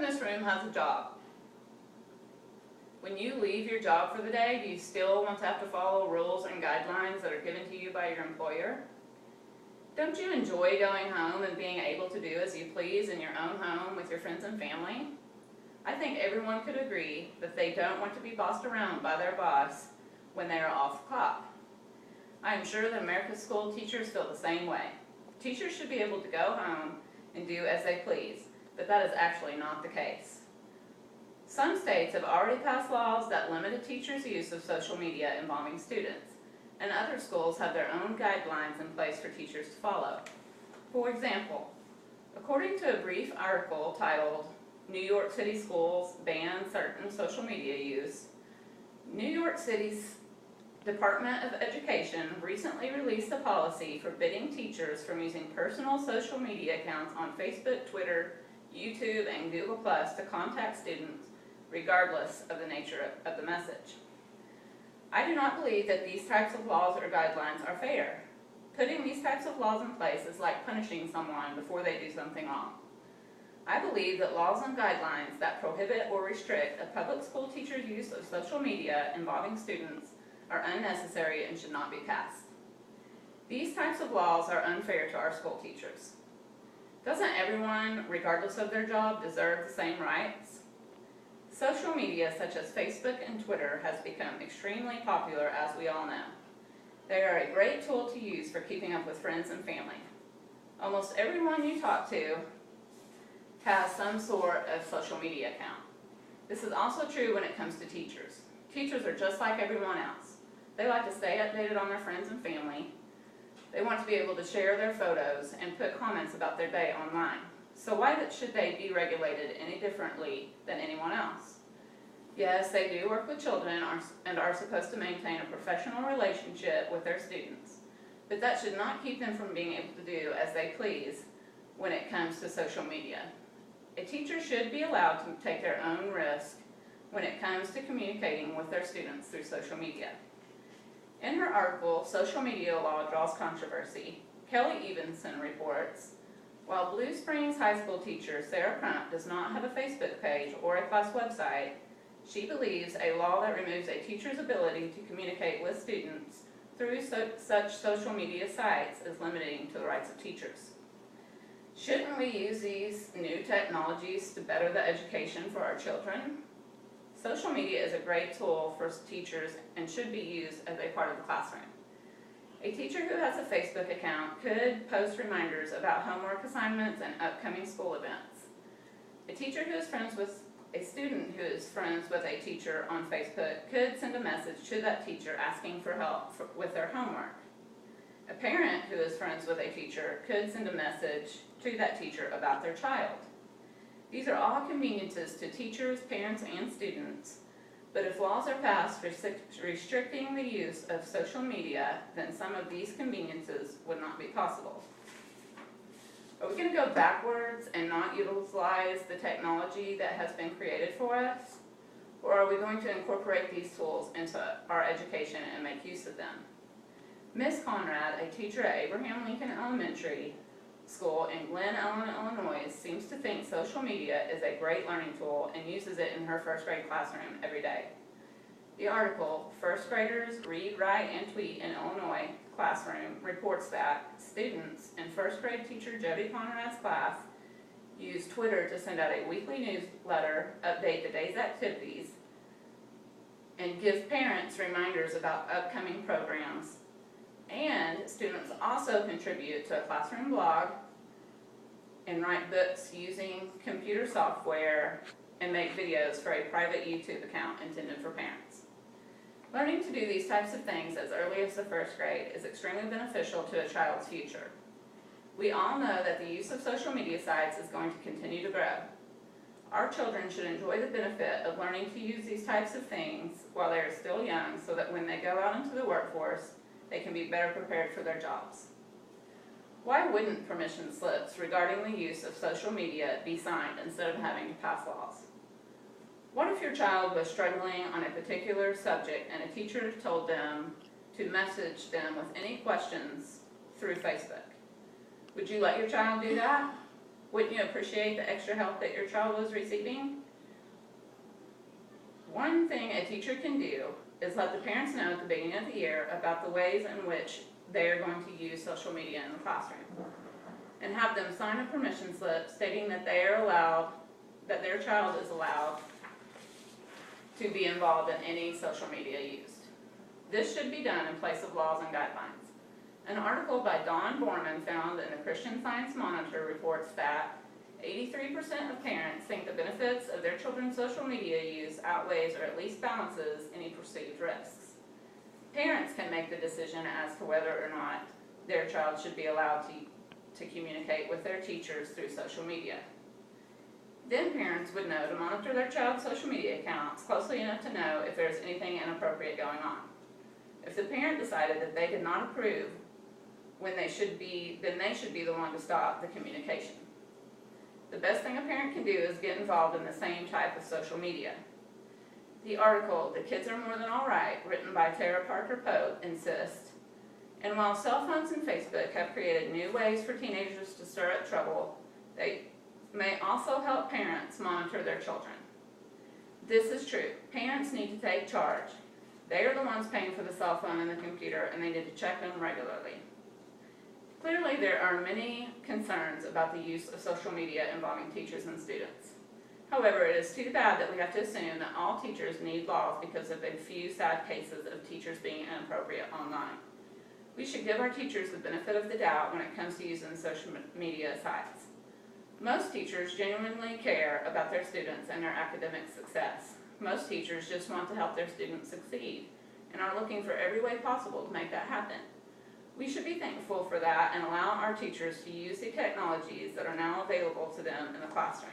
this room has a job. When you leave your job for the day, do you still want to have to follow rules and guidelines that are given to you by your employer? Don't you enjoy going home and being able to do as you please in your own home with your friends and family? I think everyone could agree that they don't want to be bossed around by their boss when they are off clock. I am sure that America's school teachers feel the same way. Teachers should be able to go home and do as they please, but that is actually not the case. Some states have already passed laws that limit a teacher's use of social media involving students, and other schools have their own guidelines in place for teachers to follow. For example, according to a brief article titled, "New York City Schools Ban Certain Social Media Use," New York City's Department of Education recently released a policy forbidding teachers from using personal social media accounts on Facebook, Twitter, YouTube, and Google Plus to contact students regardless of the nature of the message. I do not believe that these types of laws or guidelines are fair. Putting these types of laws in place is like punishing someone before they do something wrong. I believe that laws and guidelines that prohibit or restrict a public school teacher's use of social media involving students are unnecessary and should not be passed. These types of laws are unfair to our school teachers. Doesn't everyone, regardless of their job, deserve the same rights? Social media such as Facebook and Twitter has become extremely popular, as we all know. They are a great tool to use for keeping up with friends and family. Almost everyone you talk to has some sort of social media account. This is also true when it comes to teachers. Teachers are just like everyone else. They like to stay updated on their friends and family. They want to be able to share their photos and put comments about their day online. So why should they be regulated any differently than anyone else? Yes, they do work with children and are supposed to maintain a professional relationship with their students, but that should not keep them from being able to do as they please when it comes to social media. A teacher should be allowed to take their own risk when it comes to communicating with their students through social media. In her article, "Social Media Law Draws Controversy," Kelly Evenson reports, while Blue Springs High School teacher Sarah Crump does not have a Facebook page or a class website, she believes a law that removes a teacher's ability to communicate with students through such social media sites is limiting to the rights of teachers. Shouldn't we use these new technologies to better the education for our children? Social media is a great tool for teachers and should be used as a part of the classroom. A teacher who has a Facebook account could post reminders about homework assignments and upcoming school events. A teacher who is friends with a student who is friends with a teacher on Facebook could send a message to that teacher asking for help with their homework. A parent who is friends with a teacher could send a message to that teacher about their child. These are all conveniences to teachers, parents, and students, but if laws are passed restricting the use of social media, then some of these conveniences would not be possible. Are we going to go backwards and not utilize the technology that has been created for us? Or are we going to incorporate these tools into our education and make use of them? Ms. Conrad, a teacher at Abraham Lincoln Elementary School in Glen Ellen, Illinois, seems to think social media is a great learning tool and uses it in her first grade classroom every day. The article, "First Graders Read, Write, and Tweet in Illinois Classroom," reports that students in first grade teacher Jody Conrad's class use Twitter to send out a weekly newsletter, update the day's activities, and give parents reminders about upcoming programs. And students also contribute to a classroom blog and write books using computer software and make videos for a private YouTube account intended for parents. Learning to do these types of things as early as the first grade is extremely beneficial to a child's future. We all know that the use of social media sites is going to continue to grow. Our children should enjoy the benefit of learning to use these types of things while they are still young so that when they go out into the workforce, they can be better prepared for their jobs. Why wouldn't permission slips regarding the use of social media be signed instead of having to pass laws? What if your child was struggling on a particular subject and a teacher told them to message them with any questions through Facebook? Would you let your child do that? Wouldn't you appreciate the extra help that your child was receiving? One thing a teacher can do is let the parents know at the beginning of the year about the ways in which they are going to use social media in the classroom, and have them sign a permission slip stating that that their child is allowed to be involved in any social media used. This should be done in place of laws and guidelines. An article by Dawn Borman found in the Christian Science Monitor reports that 83% of parents think the benefits of their children's social media use outweighs or at least balances any perceived risks. Parents can make the decision as to whether or not their child should be allowed to communicate with their teachers through social media. Then parents would know to monitor their child's social media accounts closely enough to know if there's anything inappropriate going on. If the parent decided that they did not approve then they should be the one to stop the communication. The best thing a parent can do is get involved in the same type of social media. The article, "The Kids Are More Than All Right," written by Tara Parker Pope, insists, and while cell phones and Facebook have created new ways for teenagers to stir up trouble, they may also help parents monitor their children. This is true. Parents need to take charge. They are the ones paying for the cell phone and the computer, and they need to check them regularly. Clearly, there are many concerns about the use of social media involving teachers and students. However, it is too bad that we have to assume that all teachers need laws because of a few sad cases of teachers being inappropriate online. We should give our teachers the benefit of the doubt when it comes to using social media sites. Most teachers genuinely care about their students and their academic success. Most teachers just want to help their students succeed and are looking for every way possible to make that happen. We should be thankful for that and allow our teachers to use the technologies that are now available to them in the classroom.